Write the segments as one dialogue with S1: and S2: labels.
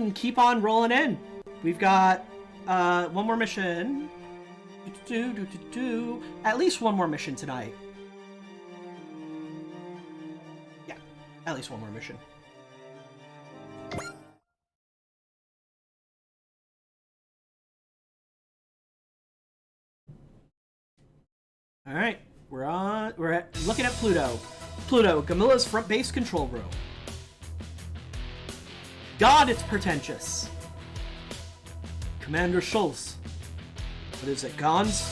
S1: and keep on rolling in. We've got one more mission. At least one more mission tonight. Yeah, at least one more mission. All right, we're looking at Pluto. Pluto, Gamilla's front base control room. God, it's pretentious. Commander Schultz. What is it, Gons?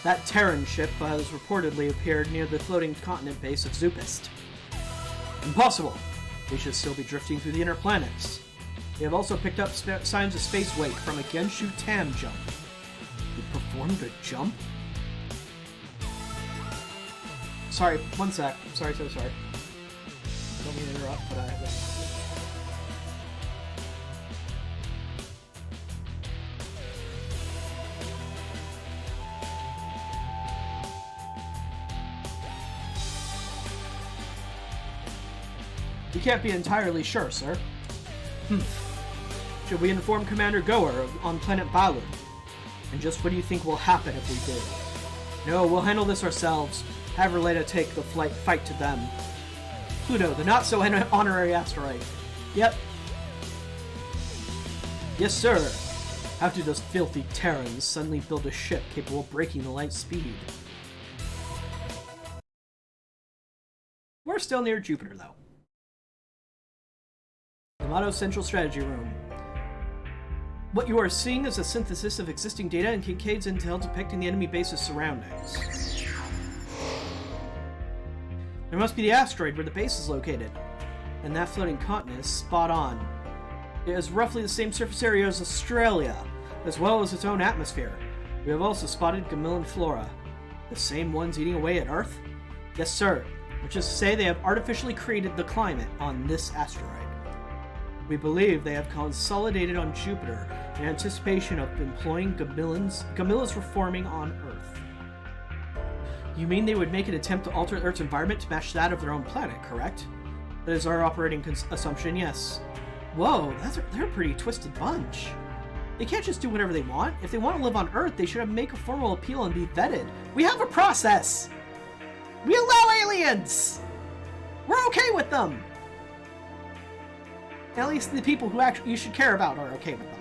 S1: That Terran ship has reportedly appeared near the floating continent base of Zupist. Impossible. We should still be drifting through the inner planets. They have also picked up signs of space wake from a Genshu Tam jump. You performed a jump? Sorry, one sec. Sorry. Don't mean to interrupt, but I have to... You can't be entirely sure, sir. Should we inform Commander Goer on planet Balu? And just what do you think will happen if we do? No, we'll handle this ourselves. Have Relata take the fight to them. Pluto, the not-so-honorary asteroid. Yep. Yes, sir. How do those filthy Terrans suddenly build a ship capable of breaking the light speed? We're still near Jupiter, though. Yamato's Central Strategy Room. What you are seeing is a synthesis of existing data and Kincaid's intel depicting the enemy base's surroundings. There must be the asteroid where the base is located, and that floating continent is spot on. It has roughly the same surface area as Australia, as well as its own atmosphere. We have also spotted Gamillan flora. The same ones eating away at Earth? Yes, sir. Which is to say they have artificially created the climate on this asteroid. We believe they have consolidated on Jupiter in anticipation of employing Gamilla's reforming on Earth. You mean they would make an attempt to alter Earth's environment to match that of their own planet, correct? That is our operating assumption, yes. Whoa, they're a pretty twisted bunch. They can't just do whatever they want. If they want to live on Earth, they should make a formal appeal and be vetted. We have a process! We allow aliens! We're okay with them! At least the people who actually you should care about are okay with them.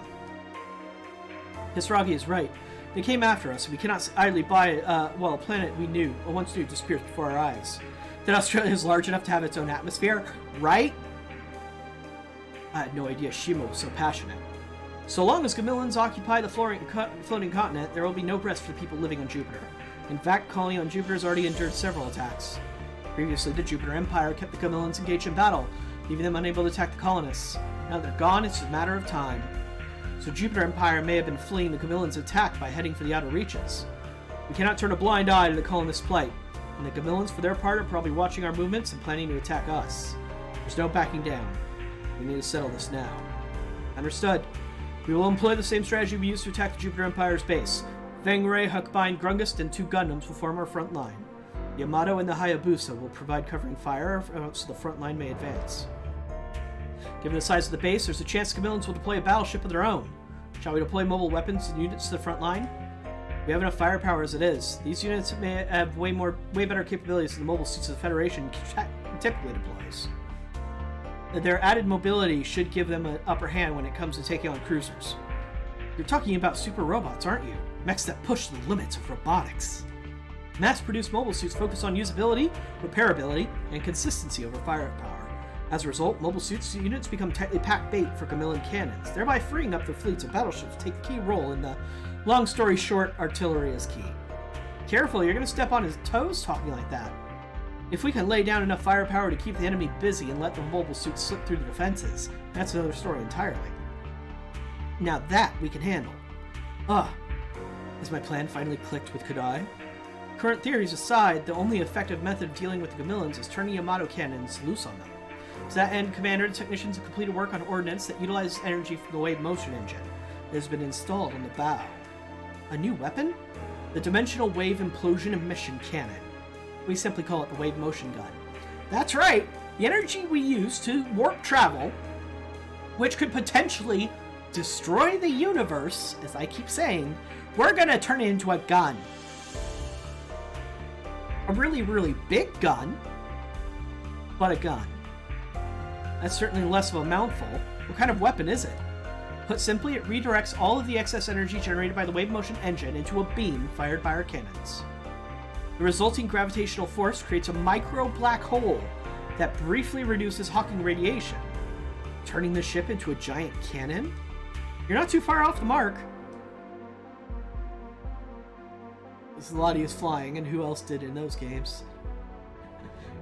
S1: Hisragi is right. They came after us, and we cannot idly buy a planet we once knew disappears before our eyes. That Australia is large enough to have its own atmosphere, right? I had no idea Shima was so passionate. So long as Gamillans occupy the floating continent, there will be no rest for the people living on Jupiter. In fact, colony on Jupiter has already endured several attacks. Previously, the Jupiter Empire kept the Gamillans engaged in battle, leaving them unable to attack the colonists. Now they're gone, it's a matter of time. So Jupiter Empire may have been fleeing the Gamillans' attack by heading for the outer reaches. We cannot turn a blind eye to the colonists' plight, and the Gamillans, for their part, are probably watching our movements and planning to attack us. There's no backing down. We need to settle this now. Understood. We will employ the same strategy we used to attack the Jupiter Empire's base. Vengray, Huckbind, Grungust, and 2 Gundams will form our front line. Yamato and the Hayabusa will provide covering fire so the front line may advance. Given the size of the base, there's a chance Gamillans will deploy a battleship of their own. Shall we deploy mobile weapons and units to the front line? We have enough firepower as it is. These units may have way better capabilities than the mobile suits of the Federation typically deploys. Their added mobility should give them an upper hand when it comes to taking on cruisers. You're talking about super robots, aren't you? Mechs that push the limits of robotics. Mass-produced mobile suits focus on usability, repairability, and consistency over firepower. As a result, mobile suits units become tightly packed bait for Gamillan cannons, thereby freeing up their fleets of battleships to take a key role in the long story short, artillery is key. Careful, you're going to step on his toes talking like that. If we can lay down enough firepower to keep the enemy busy and let the mobile suits slip through the defenses, that's another story entirely. Now that we can handle. Has my plan finally clicked with Kodai? Current theories aside, the only effective method of dealing with the Gamillans is turning Yamato cannons loose on them. To that end, Commander, the technicians have completed work on ordnance that utilizes energy from the wave motion engine that has been installed on the bow. A new weapon? The Dimensional Wave Implosion Emission Cannon. We simply call it the Wave Motion Gun. That's right! The energy we use to warp travel which could potentially destroy the universe, as I keep saying, we're gonna turn it into a gun. A really, really big gun, but a gun. That's certainly less of a mouthful. What kind of weapon is it? Put simply, it redirects all of the excess energy generated by the wave motion engine into a beam fired by our cannons. The resulting gravitational force creates a micro black hole that briefly reduces Hawking radiation, turning the ship into a giant cannon? You're not too far off the mark. Lottie is flying, and who else did in those games?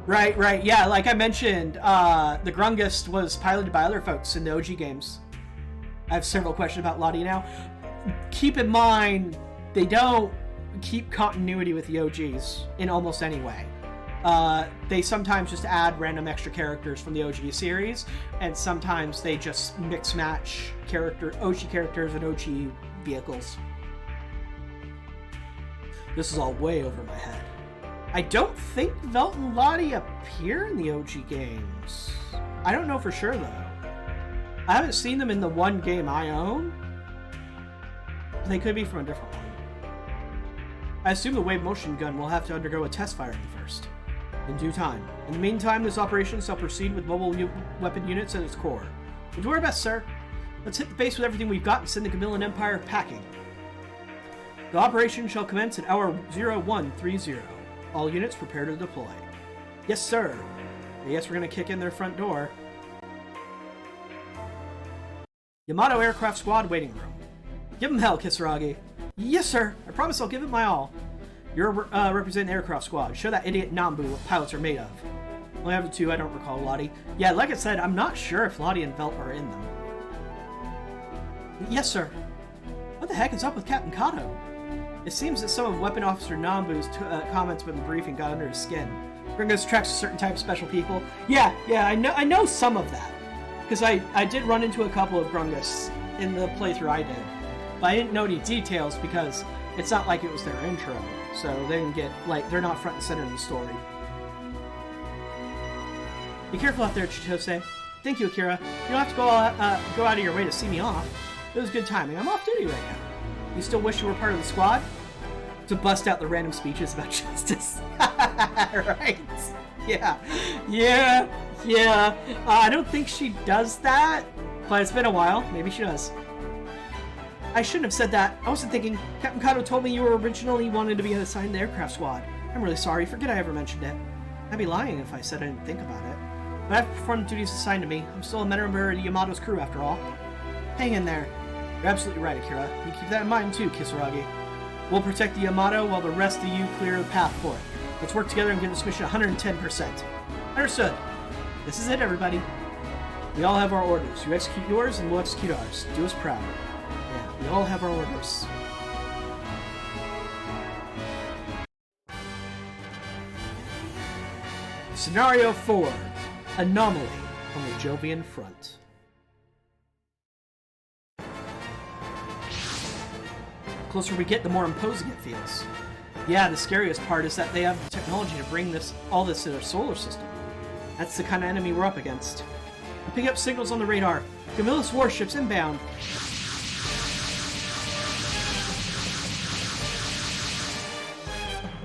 S1: Right, yeah, like I mentioned, the Grungust was piloted by other folks in the OG games. I have several questions about Lottie now. Keep in mind, they don't keep continuity with the OGs in almost any way. They sometimes just add random extra characters from the OG series, and sometimes they just mix-match OG characters and OG vehicles. This is all way over my head. I don't think Velt and Lottie appear in the OG games. I don't know for sure, though. I haven't seen them in the one game I own. They could be from a different one. I assume the wave motion gun will have to undergo a test firing first. In due time. In the meantime, this operation shall proceed with mobile weapon units at its core. We'll do our best, sir. Let's hit the base with everything we've got and send the Camillan Empire packing. The operation shall commence at hour 0130. All units prepare to deploy. Yes, sir. Yes, we're going to kick in their front door. Yamato Aircraft Squad waiting room. Give him hell, Kisaragi. Yes, sir. I promise I'll give it my all. You're representing the Aircraft Squad. Show that idiot Nambu what pilots are made of. Only have the two, I don't recall Lottie. Yeah, like I said, I'm not sure if Lottie and Velt are in them. Yes, sir. What the heck is up with Captain Kato? It seems that some of Weapon Officer Nambu's comments about the briefing got under his skin. Gringos attracts a certain type of special people. Yeah, I know some of that. Because I did run into a couple of Grungus in the playthrough I did. But I didn't know any details because it's not like it was their intro. So they didn't get, they're not front and center in the story. Be careful out there, Chitose. Thank you, Akira. You don't have to go out of your way to see me off. It was good timing. I'm off duty right now. You still wish you were part of the squad? To bust out the random speeches about justice. Right? Yeah. I don't think she does that, but it's been a while. Maybe she does. I shouldn't have said that. I wasn't thinking. Captain Kato told me you were originally wanted to be assigned to the aircraft squad. I'm really sorry. Forget I ever mentioned it. I'd be lying if I said I didn't think about it. But I've performed the duties assigned to me. I'm still a member of Yamato's crew after all. Hang in there. You're absolutely right, Akira. You keep that in mind too, Kisaragi. We'll protect the Yamato while the rest of you clear the path for it. Let's work together and get this mission 110%. Understood. This is it, everybody. We all have our orders. You execute yours and we'll execute ours. Do us proud. Yeah, we all have our orders. Scenario 4. Anomaly on the Jovian front. The closer we get, the more imposing it feels. Yeah, the scariest part is that they have the technology to bring all this to their solar system. That's the kind of enemy we're up against. I'm picking up signals on the radar. Camillus warships inbound.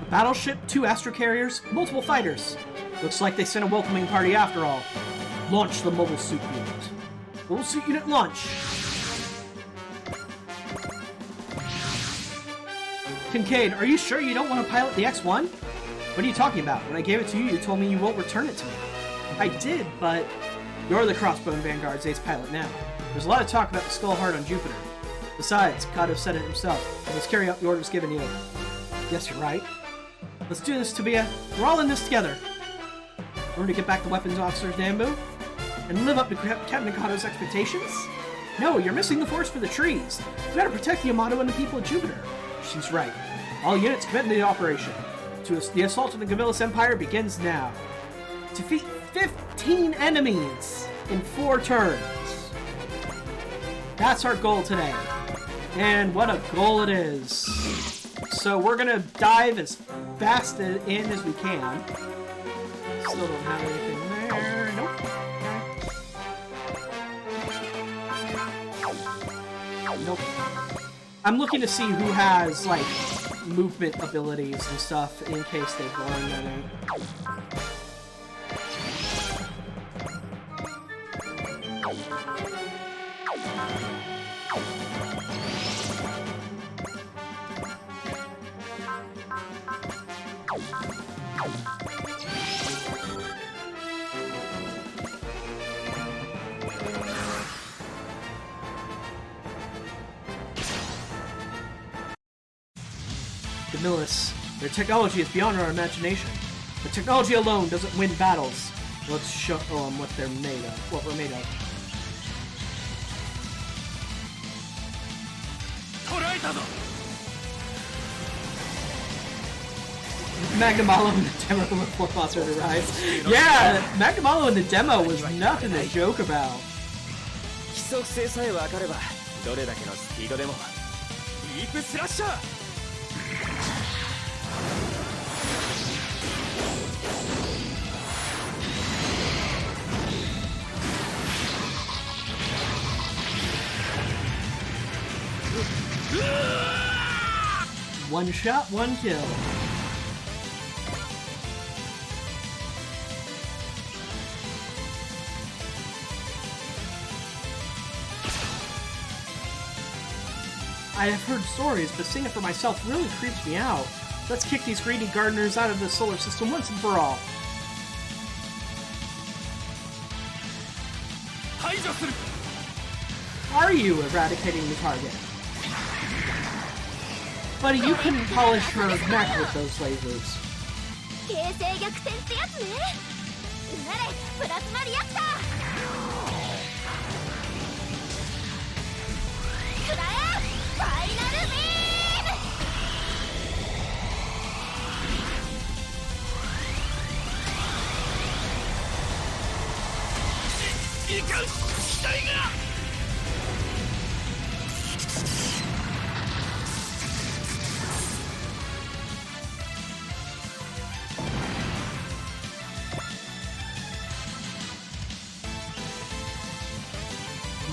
S1: A battleship, 2 astrocarriers, multiple fighters. Looks like they sent a welcoming party after all. Launch the mobile suit unit. Mobile suit unit launch. Kincaid, are you sure you don't want to pilot the X-1? What are you talking about? When I gave it to you, you told me you won't return it to me. I did, but you're the Crossbone Vanguard's ace pilot now. There's a lot of talk about the Skull Heart on Jupiter. Besides, Kato said it himself. Let's carry out the orders given you. Yes, you're right. Let's do this, Tabia. We're all in this together. In order to get back the weapons officer's Nambu? And live up to Captain Kato's expectations? No, you're missing the forest for the trees. You gotta protect the Yamato and the people of Jupiter. She's right. All units commit to the operation. The assault on the Camillus Empire begins now. Defeat 15 enemies in 4 turns. That's our goal today. And what a goal it is. So we're going to dive as fast in as we can. Still don't have anything there. Nope. Okay. Nope. I'm looking to see who has, like, movement abilities and stuff in case they've learned any. Camillus, their technology is beyond our imagination. The technology alone doesn't win battles. Let's show them what they're made of. What we're made of. Magnamalo in the demo before Monster to Rise. Yeah, Magnamalo in the demo was nothing to joke about. One shot, one kill. I have heard stories, but seeing it for myself really creeps me out. Let's kick these greedy gardeners out of the solar system once and for all. Are you eradicating the target? Buddy, you couldn't polish your neck with those lasers.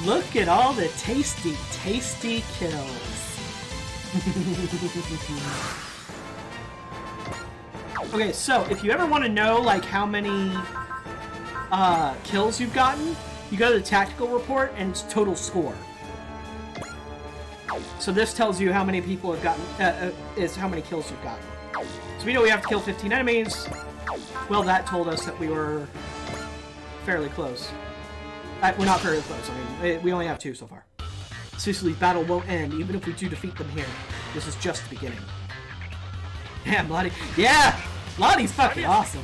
S1: Look at all the tasty, tasty kills. Okay, so if you ever want to know like how many kills you've gotten, you go to the tactical report and it's total score. So this tells you how many people have gotten, is how many kills you've gotten. So we know we have to kill 15 enemies. Well, that told us that we were fairly close. We're not very close. I mean, we only have 2 so far. Sicily's battle won't end, even if we do defeat them here. This is just the beginning. Damn, Lottie. Yeah! Lottie's fucking awesome.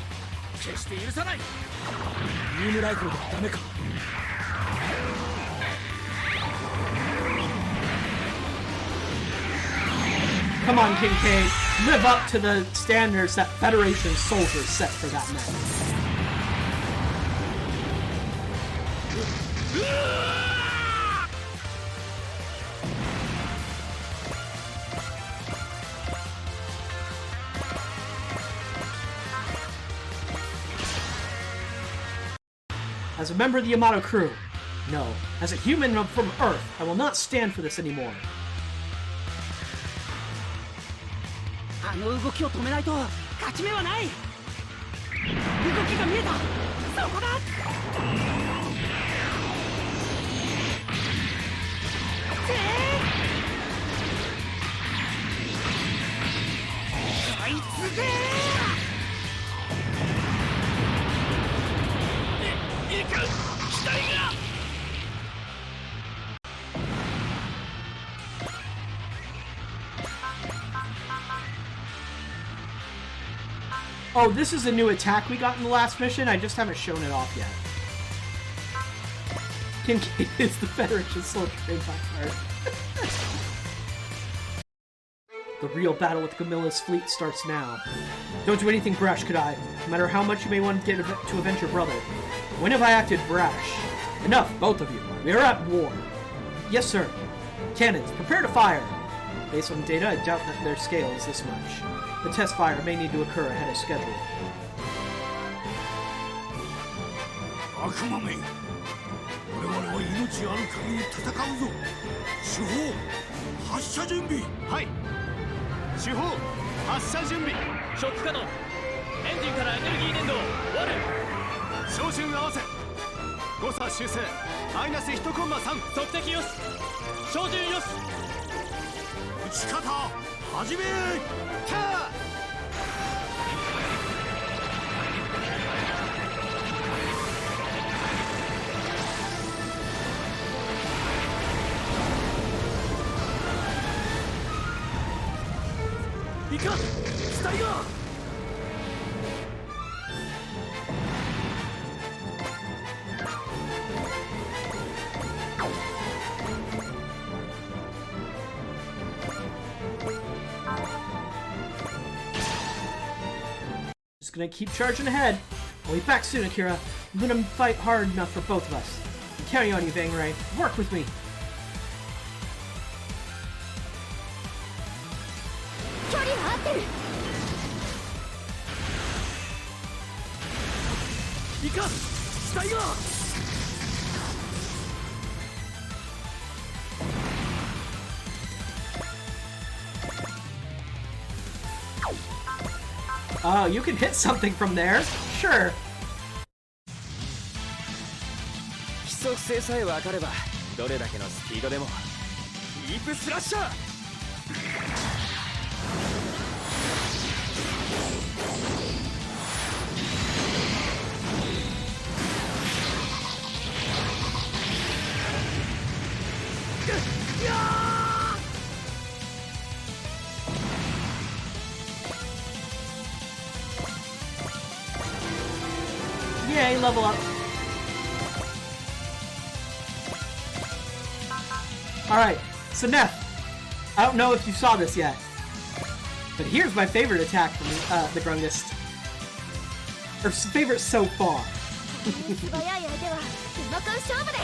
S1: Come on, Kincaid. Live up to the standards that Federation soldiers set for that match. As a member of the Yamato crew, no. As a human from Earth, I will not stand for this anymore. Oh, this is a new attack we got in the last mission. I just haven't shown it off yet. Kincaid is the Federation soldier in my heart. The real battle with Camilla's fleet starts now. Don't do anything brash, Kadai. No matter how much you may want to get to avenge your brother. When have I acted brash? Enough, both of you. We are at war. Yes, sir. Cannons, prepare to fire. Based on data, I doubt that their scale is this much. The test fire may need to occur ahead of schedule.
S2: 命ある限り戦うぞ。主砲発射準備。
S3: はい。主砲発射準備。
S4: ショック可能。エンジンからエネルギー伝導終わる。
S3: 照準合わせ。誤差修正マイナス1コンマ3。
S4: 測定よし。照準よし。
S2: 撃ち方始め。
S3: キャー。
S2: いかん死体が。
S1: Just gonna keep charging ahead. I'll be back soon, Akira. I'm gonna fight hard enough for both of us. I'm counting on you, Bangray. Work with me.
S5: 距離は合ってる。
S2: いかん死体が。
S1: Oh, you can hit something from there. Sure.
S3: 規則性さえ分かればどれだけのスピードでも。ディープスラッシャー。
S1: Yay, level up. Alright, so Neff, I don't know if you saw this yet, but here's my favorite attack from the Grungist. Or favorite so far.
S5: 素早い相手はうまく勝負で。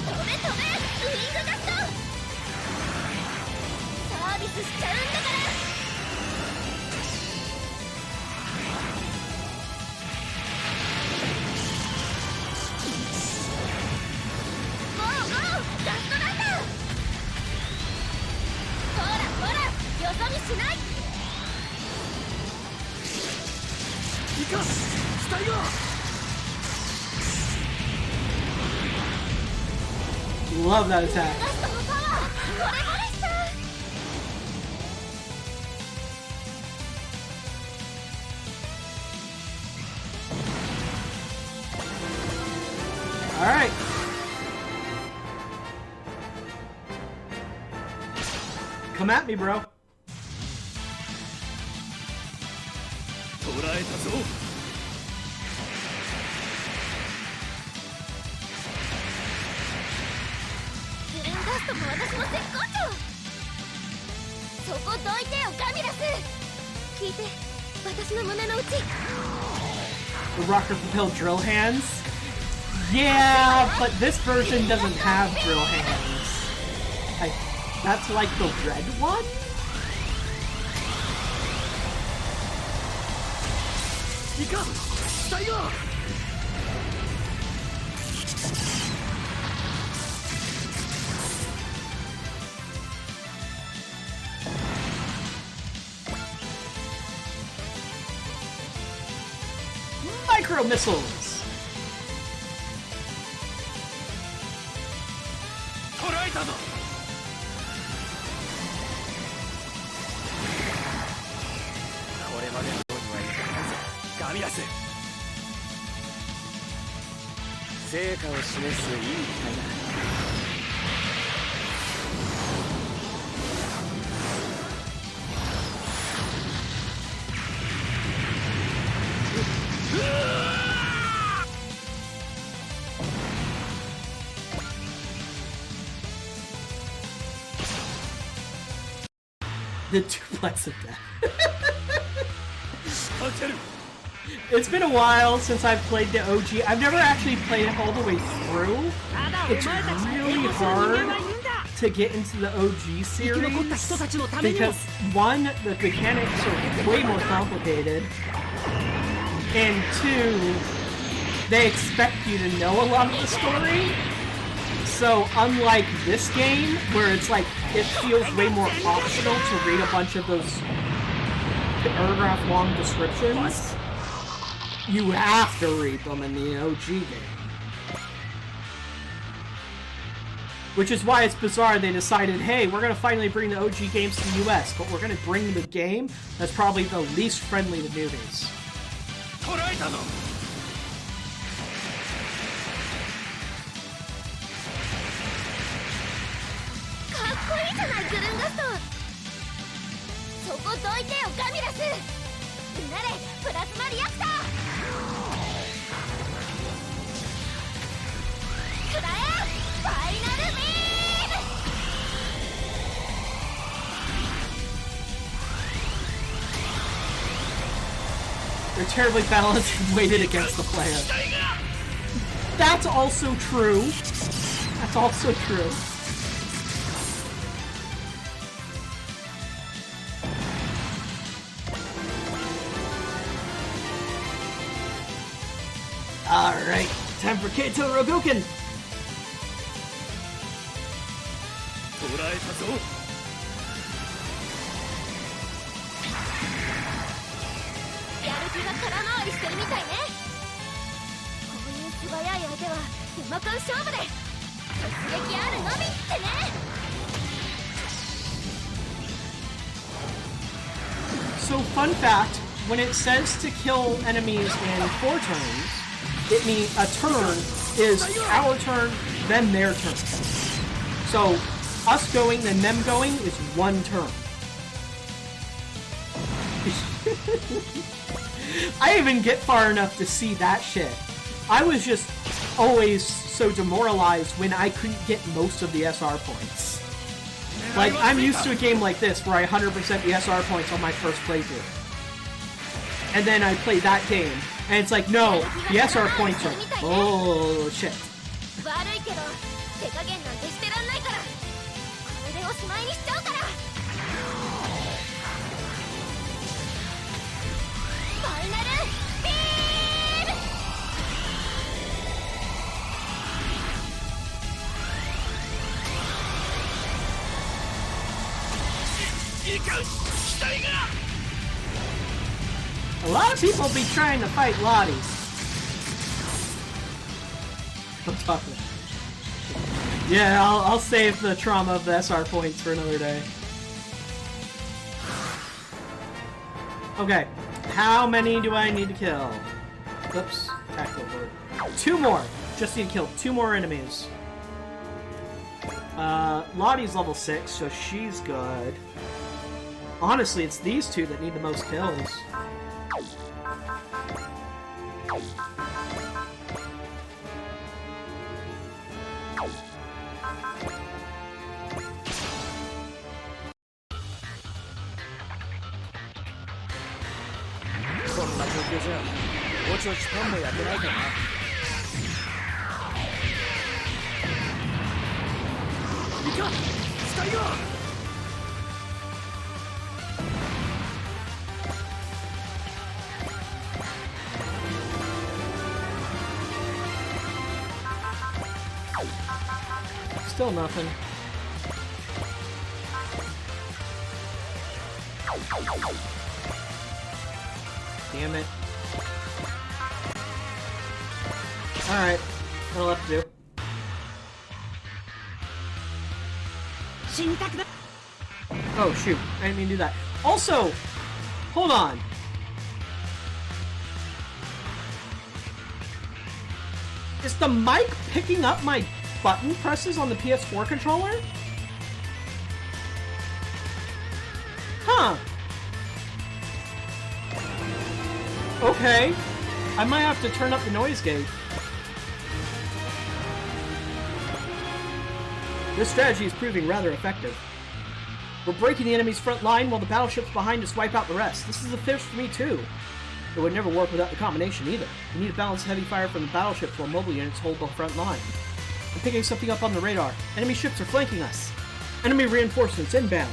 S5: 飛べ飛べウィングダスト。サービスしちゃうんだから。ゴーゴーラストランナー。ほらほらよそ見しない。
S2: いかん死体が。
S1: Love that attack.
S5: ラストのパワーこれこれしちゃう。
S1: Alright. Come at me, bro.
S2: 捕らえたぞ。
S5: グリーンガストも私も絶好調。そこどいてよガミラス。聞いて私の胸の内。
S1: The rocker propelled drill hands? Yeah, but this version doesn't have drill hands. That's like the red one?
S2: いかん死体が。
S1: Micro missiles!
S3: 捕らえたぞ。これまでのようにはいかないぞガミラス。成果を示すいい機会だ。
S1: The duplex of death. It's been a while since I've played the OG. I've never actually played it all the way through. It's really hard to get into the OG series because one, the mechanics are way more complicated, and two, they expect you to know a lot of the story. So unlike this game, where it's like, it feels way more optional to read a bunch of those paragraph-long descriptions, you have to read them in the OG game. Which is why it's bizarre they decided, hey, we're going to finally bring the OG games to the US, but we're going to bring the game that's probably the least friendly to newbies. They're terribly balanced and weighted against the player. That's also true. That's also true. Alright, time for Keito Rogoken! So, fun fact, when it says to kill enemies in 4 turns, it means a turn is our turn, then their turn. So, us going, then them going is 1 turn. I didn't even get far enough to see that shit. I was just always so demoralized when I couldn't get most of the SR points. Like, I'm used to a game like this where I 100% the SR points on my first playthrough. And then I play that game, and it's like, no, the SR points are... Oh, shit. A lot of people be trying to fight Lottie. I'm talking. Yeah, I'll save the trauma of the SR points for another day. Okay, how many do I need to kill? Oops, tactical board. 2 more. Just need to kill 2 more enemies. Lottie's level 6, so she's good. Honestly, it's these 2 that need the most kills. Still nothing. Damn it. Alright, that'll have to do. Oh shoot, I didn't mean to do that. Also, hold on. Is the mic picking up my button presses on the PS4 controller? Huh. Okay. I might have to turn up the noise gate. This strategy is proving rather effective. We're breaking the enemy's front line while the battleships behind us wipe out the rest. This is a first for me too. It would never work without the combination either. We need to balance heavy fire from the battleships while mobile units hold the front line. I'm picking something up on the radar. Enemy ships are flanking us. Enemy reinforcements inbound.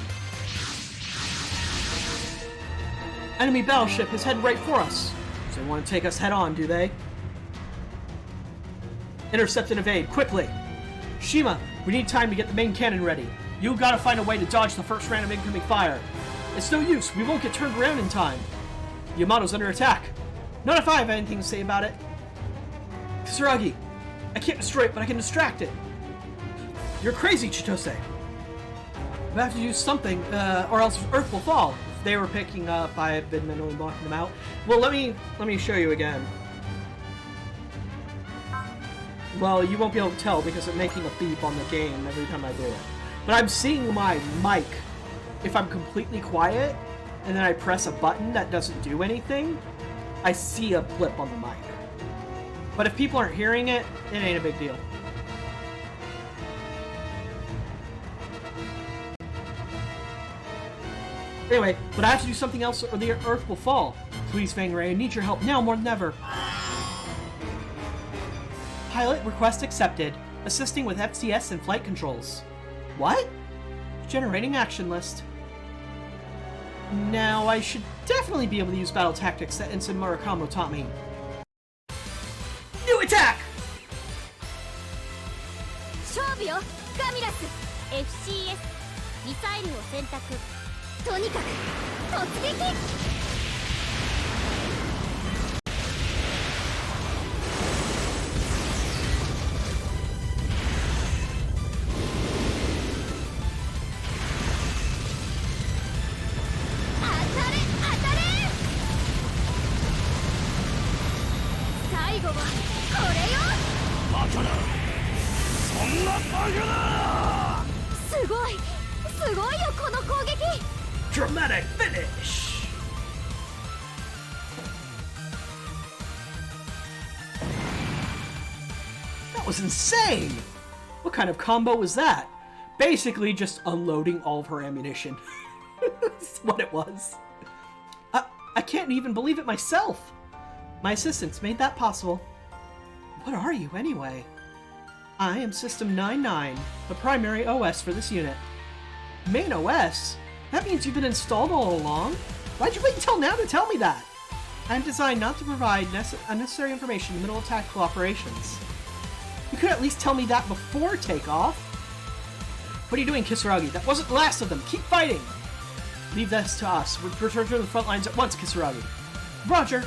S1: Enemy battleship is heading right for us. So they want to take us head on, do they? Intercept and evade, quickly! Shima, we need time to get the main cannon ready. You gotta find a way to dodge the first round of incoming fire. It's no use, we won't get turned around in time. Yamato's under attack. Not if I have anything to say about it. Kisaragi, I can't destroy it, but I can distract it. You're crazy, Chitose. We have to do something, or else Earth will fall. If they were picking up, I've been mentally blocking them out. Well, let me show you again. Well, you won't be able to tell because I'm making a beep on the game every time I do it. But I'm seeing my mic. If I'm completely quiet, and then I press a button that doesn't do anything, I see a blip on the mic. But if people aren't hearing it, it ain't a big deal. Anyway, but I have to do something else or the Earth will fall. Please, Fangray, I need your help now more than ever. Pilot request accepted. Assisting with FCS and flight controls. What? Generating action list. Now, I should definitely be able to use battle tactics that Ensign Murakamo taught me. New attack!
S5: 勝負よガミラス FCS ミサイルを選択とにかく突撃当たれ当たれ最後はこれよ
S2: バカなそんなバカな
S5: すごいすごいよこの攻撃
S1: Dramatic finish! That was insane! What kind of combo was that? Basically just unloading all of her ammunition. That's what it was. I can't even believe it myself! My assistants made that possible. What are you, anyway? I am System 99, the primary OS for this unit. Main OS? That means you've been installed all along? Why'd you wait until now to tell me that? I'm designed not to provide unnecessary information in the middle of tactical operations. You could at least tell me that before takeoff. What are you doing, Kisaragi? That wasn't the last of them. Keep fighting! Leave this to us. Return to the front lines at once, Kisaragi. Roger!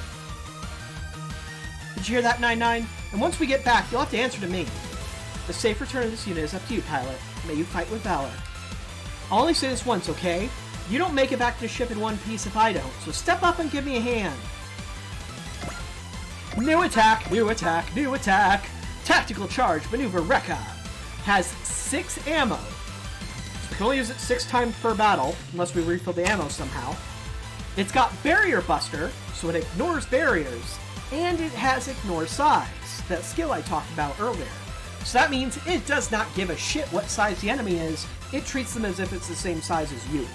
S1: Did you hear that, 99? And once we get back, you'll have to answer to me. The safe return of this unit is up to you, pilot. May you fight with valor. I'll only say this once, okay? You don't make it back to the ship in one piece if I don't, so step up and give me a hand. New attack, new attack, new attack! Tactical charge, maneuver Rekka. Has 6 ammo. So we can only use it 6 times per battle, unless we refill the ammo somehow. It's got Barrier Buster, so it ignores barriers. And it has Ignore Size, that skill I talked about earlier. So that means it does not give a shit what size the enemy is, it treats them as if it's the same size as you.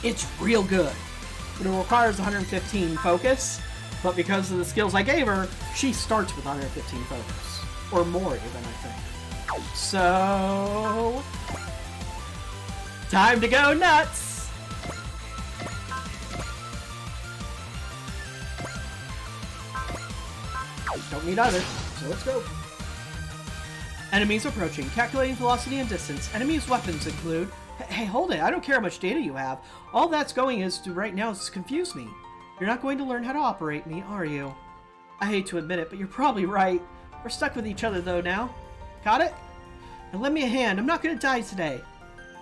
S1: It's real good. But it requires 115 focus, but because of the skills I gave her, she starts with 115 focus. Or more even, I think. So... time to go nuts! Don't need either, so let's go. Enemies approaching. Calculating velocity and distance. Enemies' weapons include... Hey, hold it. I don't care how much data you have. All that's going is to right now is to confuse me. You're not going to learn how to operate me, are you? I hate to admit it, but you're probably right. We're stuck with each other, though, now. Got it? Now lend me a hand. I'm not going to die today.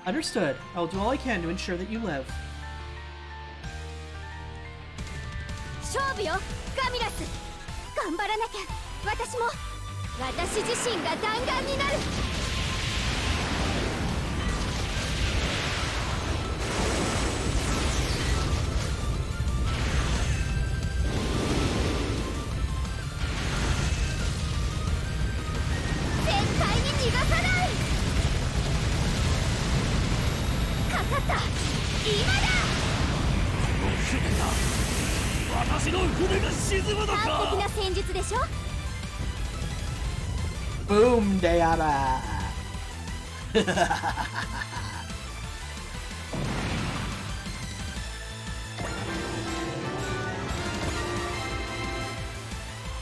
S1: Understood. I will do all I can to ensure that you live.
S5: 勝負よガミラス頑張らなきゃ私も私自身が弾丸になる絶対に逃がさないかかった今だ
S2: 私の船が沈むのか
S5: 完璧な戦術でしょ
S1: Boom, Diana!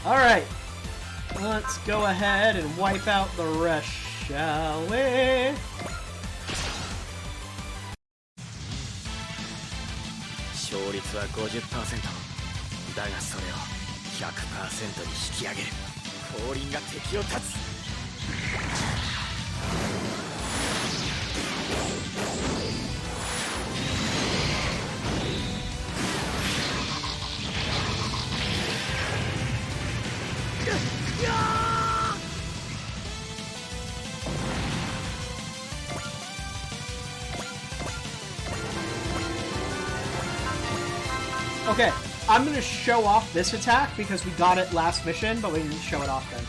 S1: Alright. Let's go ahead and wipe out the rest, shall we?
S3: Shou率は 50%。だがそれを 100% に引き上げる。降臨が敵を断つ。
S1: Okay, I'm gonna show off this attack because we got it last mission, but we didn't show it off then.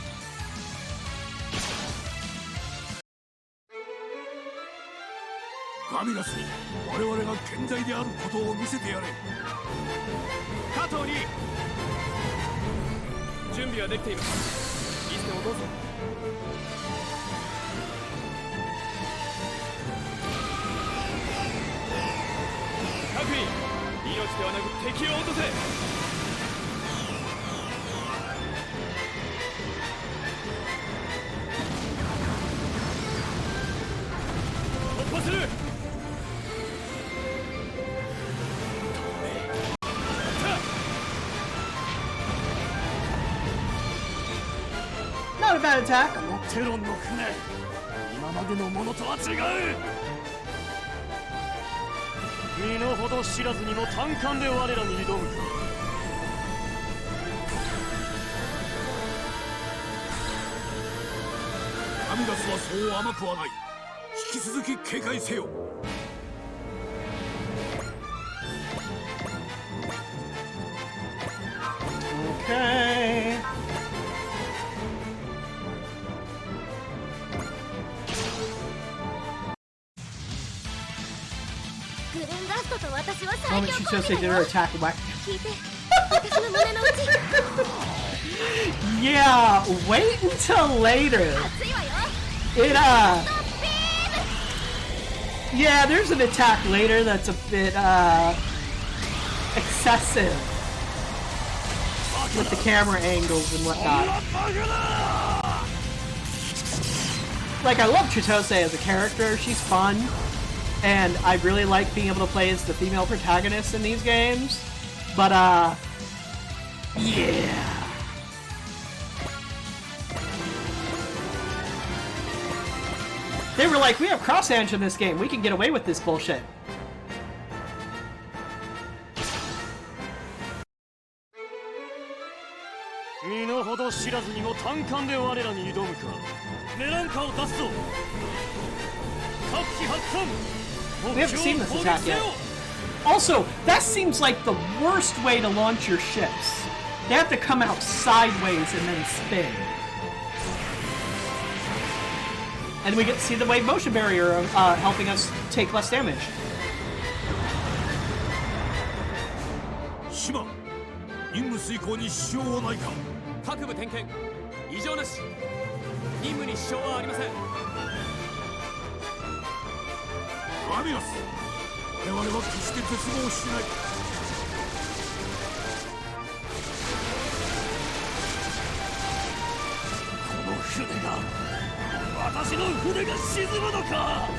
S2: ガミラスに我々が健在であることを見せてやれ。
S4: 加藤に準備はできています。いつでもどうぞ。各員、命ではなく敵を落とせ。突破する。
S1: Not a bad attack.
S2: このテロンの船、今までのものとは違う。身の程知らずにも単管で我らに挑むか。アミダスはそう甘くはない。引き続き警戒せよ。
S1: Okay. Moment she chose they did her attack and whack. Yeah, wait until later. Yeah, there's an attack later that's a bit excessive with the camera angles and whatnot. Like, I love Chitose as a character, she's fun. And I really like being able to play as the female protagonist in these games. But, yeah. They were like, we have cross-edge in this game, we can get away with this bullshit. We haven't seen this attack yet. Also, that seems like the worst way to launch your ships. They have to come out sideways and then spin. And we get to see the wave motion barrier helping us take less damage.
S2: 島、任務遂行に支障はないか。
S4: 各部点検、異常なし。任務に支障はありません。
S2: ガミラス、我々は決して絶望しない。この船が、私の船が沈むのか。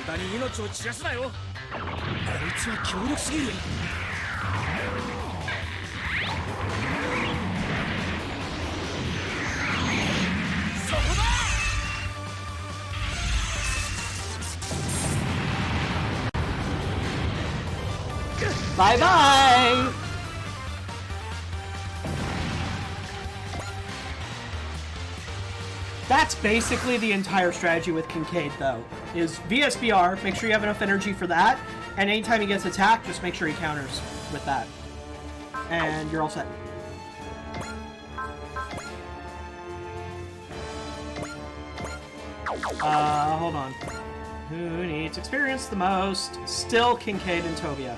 S4: 無駄に命を散らすなよ。こいつは強力すぎる。そこだ。
S1: Bye bye! That's basically the entire strategy with Kincaid, though, is VSBR, make sure you have enough energy for that, and anytime he gets attacked, just make sure he counters with that. And you're all set. Hold on. Who needs experience the most? Still Kincaid and Tovia.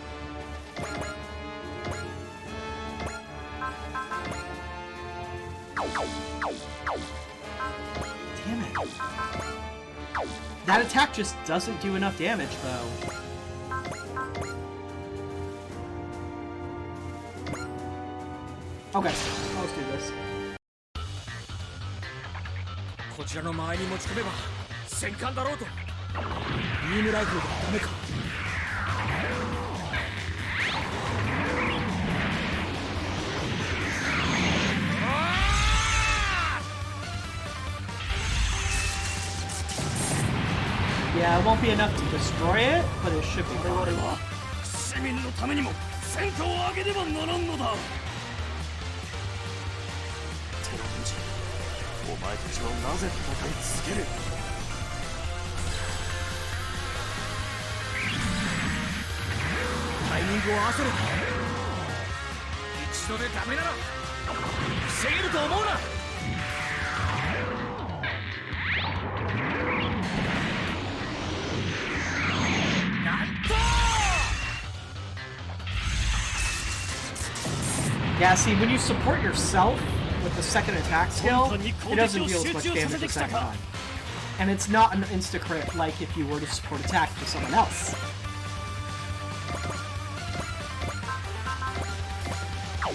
S1: Damn it. That attack just doesn't do enough damage, though. Okay, let's do this.
S4: こちらの前に持ち込めば戦艦だろうと。ビームライフルがダメか。
S1: Yeah, it won't be enough to destroy it, but it should be fine.
S4: 我々は市民のためにも戦果を上げねばならんのだ。テロ軍人、お前たちはなぜ戦い続ける？タイミングを合わせろ。一度でダメなら防げると思うな。
S1: Yeah, see, when you support yourself with the second attack skill, it doesn't deal as much damage the second time. And it's not an insta-crit like if you were to support attack to someone else.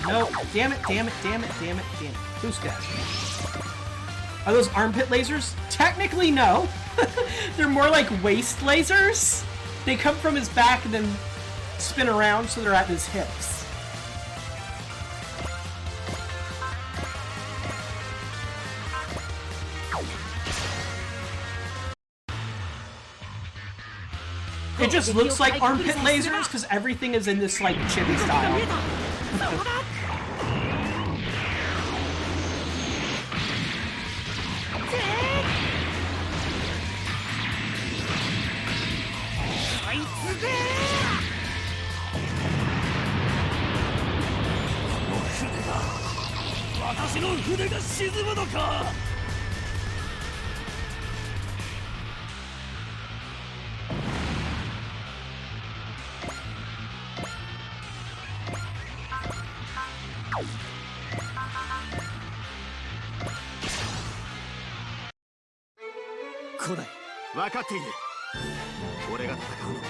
S1: No, damn it, damn it, damn it, damn it, damn it. Who's dead? Are those armpit lasers? Technically, no. They're more like waist lasers. They come from his back and then spin around so they're at his hips. It just looks like armpit lasers because everything is in this like chibi style.
S2: 来ない。分かっている。俺が戦うの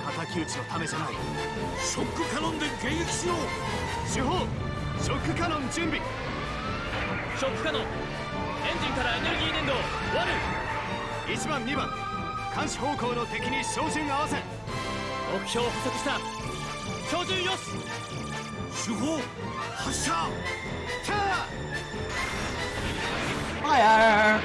S2: は敵討ちのためじゃない。ショックカノンで迎撃しよう。手法ショックカノン準備。
S3: ショックカノンエンジンからエネルギー粘土割る。
S2: 1番2番監視方向の敵に照準合わせ。
S3: 目標捕捉した。照準よし。
S2: 手法発射。キャー
S1: Fire!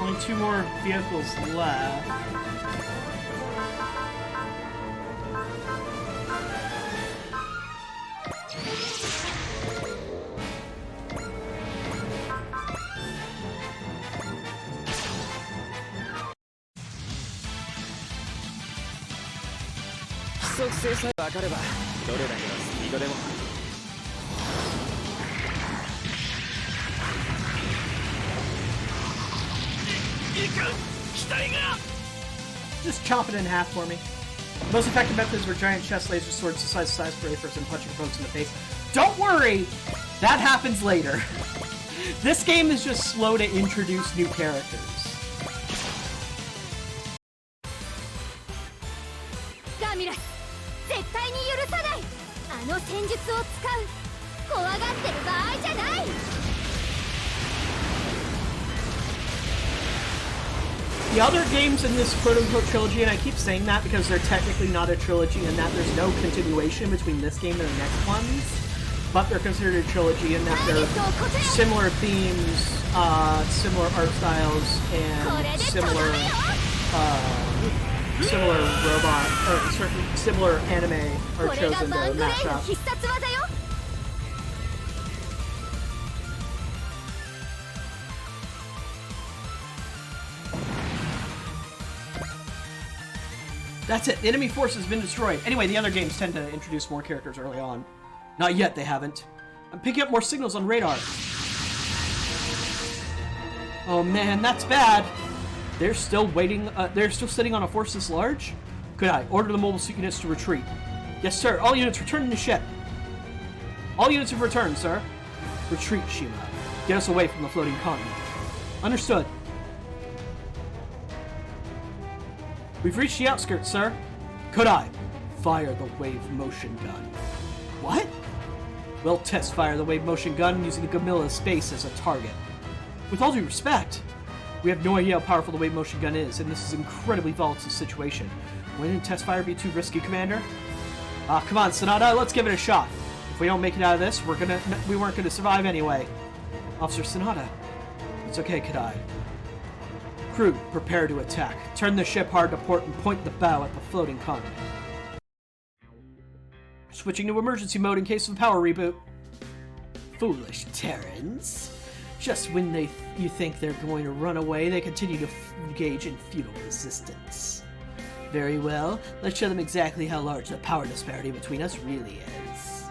S1: Only 2 more vehicles left. Just chop it in half for me. Most effective methods were giant chest laser swords the size of skyscrapers and punching folks in the face. Don't worry! That happens later. This game is just slow to introduce new characters.
S5: ガミラス、絶対に許さない。あの戦術を使う。怖がってる場合じゃない。
S1: The other games in this quote-unquote trilogy, and I keep saying that because they're technically not a trilogy and that there's no continuation between this game and the next ones, but they're considered a trilogy in that they're similar themes, similar art styles, and similar robot, or certain similar anime are chosen to match up. That's it. The enemy force has been destroyed. Anyway, the other games tend to introduce more characters early on. Not yet, they haven't. I'm picking up more signals on radar. Oh man, that's bad. They're still waiting. They're still sitting on a force this large? Could I order the mobile suit units to retreat? Yes, sir. All units return to ship. All units have returned, sir. Retreat, Shima. Get us away from the floating continent. Understood. We've reached the outskirts, sir. Could I fire the wave motion gun? What? We'll test fire the wave motion gun using the Gamilla's space as a target. With all due respect, we have no idea how powerful the wave motion gun is, and this is an incredibly volatile situation. Wouldn't test fire be too risky, Commander? Come on, Sonata, let's give it a shot. If we don't make it out of this, we weren't gonna survive anyway. Officer Sonata. It's okay, Kadai. Crew, prepare to attack. Turn the ship hard to port and point the bow at the floating continent. Switching to emergency mode in case of a power reboot. Foolish Terrans. Just when you think they're going to run away, they continue to engage in futile resistance. Very well, let's show them exactly how large the power disparity between us really is.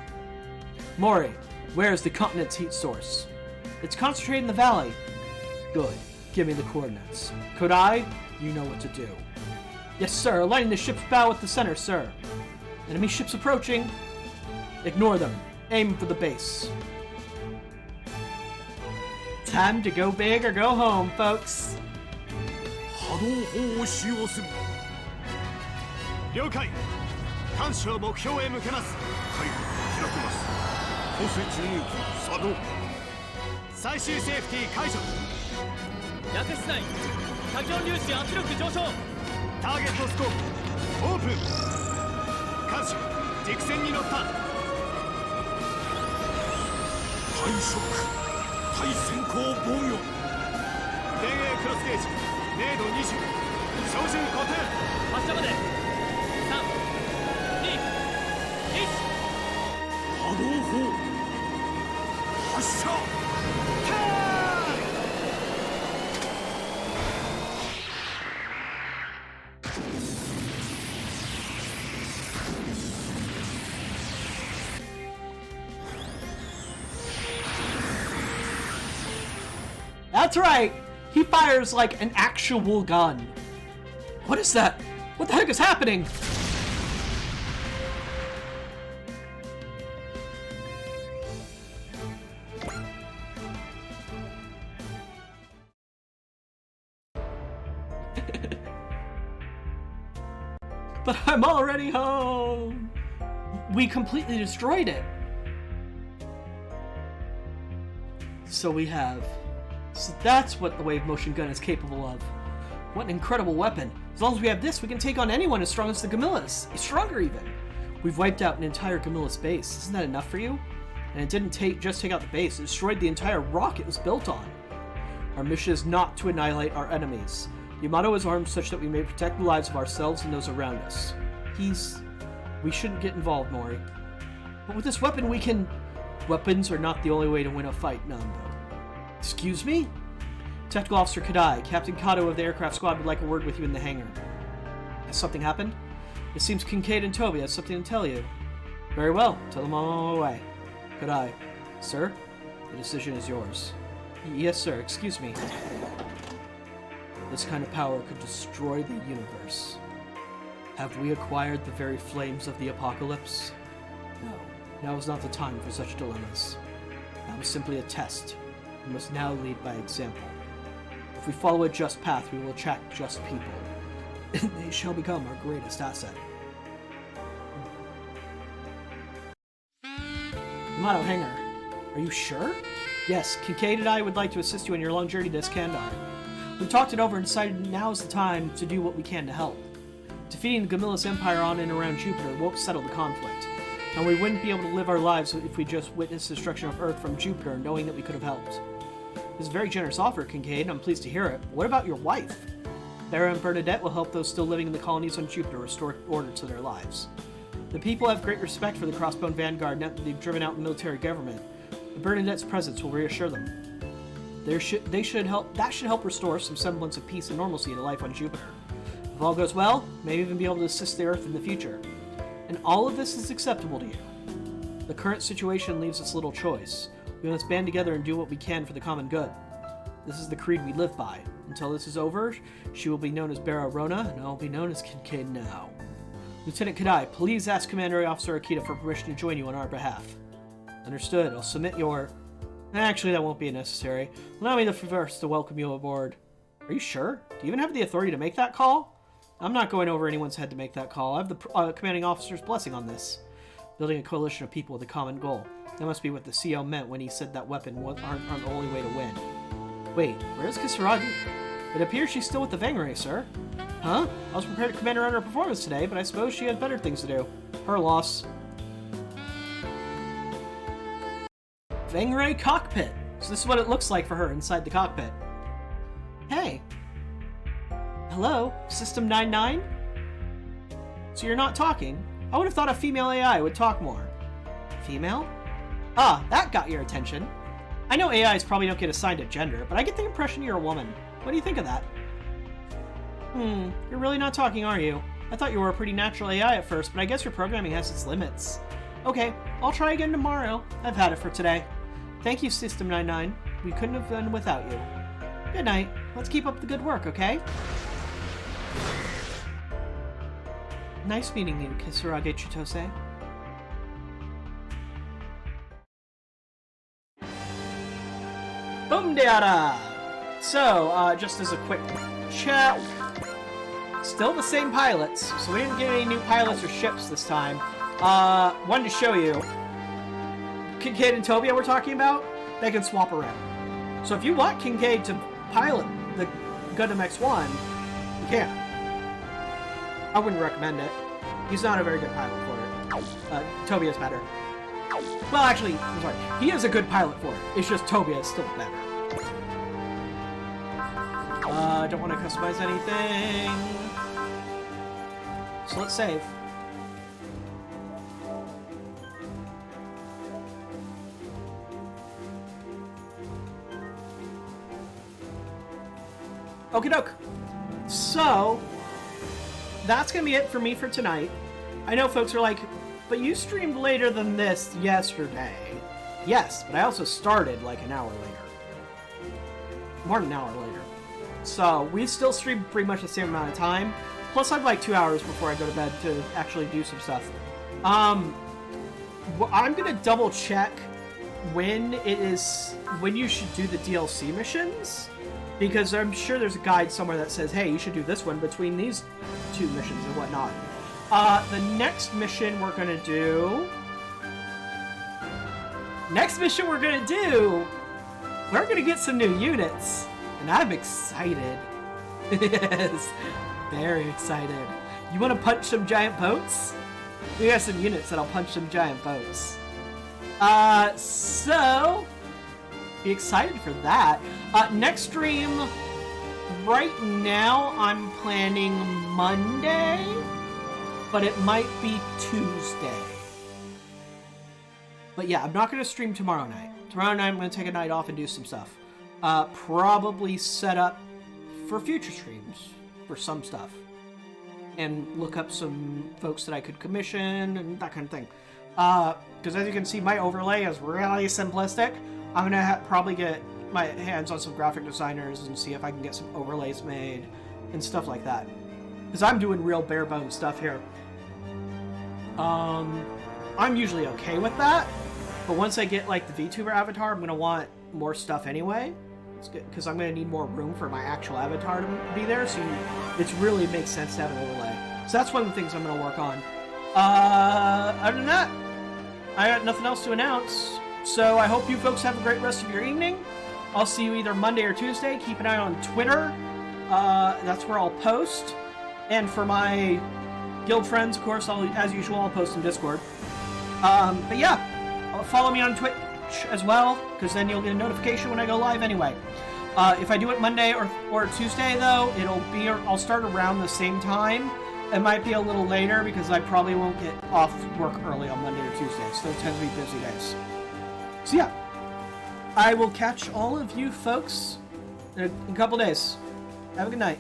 S1: Mori, where is the continent's heat source? It's concentrated in the valley. Good. Give me the coordinates. Kodai, you know what to do. Yes, sir. Aligning the ship's bow at the center, sir. Enemy ships approaching. Ignore them. Aim for the base. Time to go big or go home, folks.
S2: 波動砲を使用する。了解。艦首を目標へ向けます。はい、開きます。放水注入機作動。最終セーフティー解除。
S4: 薬室内多気温粒子圧力上昇。
S2: ターゲットスコープオープン。艦首軸線に乗った。ハイショック。対先行防御。電影クロスゲージ0度20。照準固定。
S4: 発射まで3、2、1。
S2: 波動砲発射。
S1: That's right! He fires like an actual gun. What is that? What the heck is happening? But I'm already home! We completely destroyed it! So that's what the wave motion gun is capable of. What an incredible weapon. As long as we have this, we can take on anyone as strong as the Gamillas. Stronger even. We've wiped out an entire Gamillas base. Isn't that enough for you? And it didn't just take out the base, it destroyed the entire rock it was built on. Our mission is not to annihilate our enemies. Yamato is armed such that we may protect the lives of ourselves and those around us. We shouldn't get involved, Mori. But with this weapon we can... Weapons are not the only way to win a fight, Nando. Excuse me? Technical Officer Kadai, Captain Kato of the aircraft squad would like a word with you in the hangar. Has something happened? It seems Kincaid and Toby have something to tell you. Very well, tell them I'm on my way. Kadai. Sir? The decision is yours. Yes, sir, excuse me. This kind of power could destroy the universe. Have we acquired the very flames of the apocalypse? No, now is not the time for such dilemmas. That was simply a test. We must now lead by example. If we follow a just path, we will attract just people. They shall become our greatest asset. Yamato Hangar, are you sure? Yes, Kincaid and I would like to assist you on your long journey to Iskandar. We talked it over and decided now is the time to do what we can to help. Defeating the Gamillas Empire on and around Jupiter won't settle the conflict, and we wouldn't be able to live our lives if we just witnessed the destruction of Earth from Jupiter knowing that we could have helped. It's a very generous offer, Kincaid, and I'm pleased to hear it. What about your wife? Vera and Bernadette will help those still living in the colonies on Jupiter restore order to their lives. The people have great respect for the Crossbone Vanguard now that they've driven out the military government. But Bernadette's presence will reassure them. That should help restore some semblance of peace and normalcy to life on Jupiter. If all goes well, you may even be able to assist the Earth in the future. And all of this is acceptable to you. The current situation leaves us little choice. We must band together and do what we can for the common good. This is the creed we live by. Until this is over, she will be known as Barra Rona, and I will be known as Kincaid now. Lieutenant Kadai, please ask Commander Officer Akita for permission to join you on our behalf. Understood. I'll submit your... Actually, that won't be necessary. Allow me first to welcome you aboard. Are you sure? Do you even have the authority to make that call? I'm not going over anyone's head to make that call. I have the commanding officer's blessing on this. Building a coalition of people with a common goal. That must be what the CO meant when he said that weapon aren't the only way to win. Wait, where's Kisaragi? It appears she's still with the Vangray, sir. Huh? I was prepared to commend her on her performance today, but I suppose she had better things to do. Her loss. Vangray cockpit. So this is what it looks like for her inside the cockpit. Hey. Hello, System 99? So you're not talking? I would have thought a female AI would talk more. Female? Ah, that got your attention. I know AIs probably don't get assigned a gender, but I get the impression you're a woman. What do you think of that? You're really not talking, are you? I thought you were a pretty natural AI at first, but I guess your programming has its limits. Okay, I'll try again tomorrow. I've had it for today. Thank you, System 99. We couldn't have done without you. Good night. Let's keep up the good work, okay? Nice meeting you, Kisarage Chitose. Boom Deara! So, just as a quick check, still the same pilots, so we didn't get any new pilots or ships this time. Wanted to show you, Kincaid and Tobia we're talking about, they can swap around. So if you want Kincaid to pilot the Gundam X1, you can. I wouldn't recommend it. He's not a very good pilot for it. Tobia's better. Well, actually, I'm sorry. He is a good pilot for it. It's just Tobia is still better. Don't want to customize anything. So let's save. Okie doke. So, that's going to be it for me for tonight. I know folks are like, but you streamed later than this yesterday. Yes, but I also started like an hour later. More than an hour later. So, we still streamed pretty much the same amount of time. Plus, I have like 2 hours before I go to bed to actually do some stuff. I'm going to double check when you should do the DLC missions. Because I'm sure there's a guide somewhere that says, hey, you should do this one between these two missions and whatnot. The next mission we're going to do... we're going to get some new units. And I'm excited. Yes, very excited. You want to punch some giant boats? We got some units that'll punch some giant boats. So... be excited for that. Next stream, right now I'm planning Monday, but it might be Tuesday. But yeah, I'm not going to stream tomorrow night. Tomorrow night I'm going to take a night off and do some stuff. Probably set up for future streams for some stuff. And look up some folks that I could commission and that kind of thing. Because as you can see, my overlay is really simplistic. I'm going to probably get my hands on some graphic designers and see if I can get some overlays made and stuff like that. Because I'm doing real bare bones stuff here. I'm usually okay with that, but once I get like the VTuber avatar, I'm going to want more stuff anyway. Because I'm going to need more room for my actual avatar to be there, so it really makes sense to have an overlay. So that's one of the things I'm going to work on. Other than that, I got nothing else to announce. So I hope you folks have a great rest of your evening. I'll see you either Monday or Tuesday. Keep an eye on Twitter. That's where I'll post. And for my guild friends, of course, as usual, I'll post in Discord. But yeah, follow me on Twitch as well, because then you'll get a notification when I go live anyway. If I do it Monday or Tuesday, though, I'll start around the same time. It might be a little later because I probably won't get off work early on Monday or Tuesday, so those tend to be busy days. So yeah, I will catch all of you folks in a couple days. Have a good night.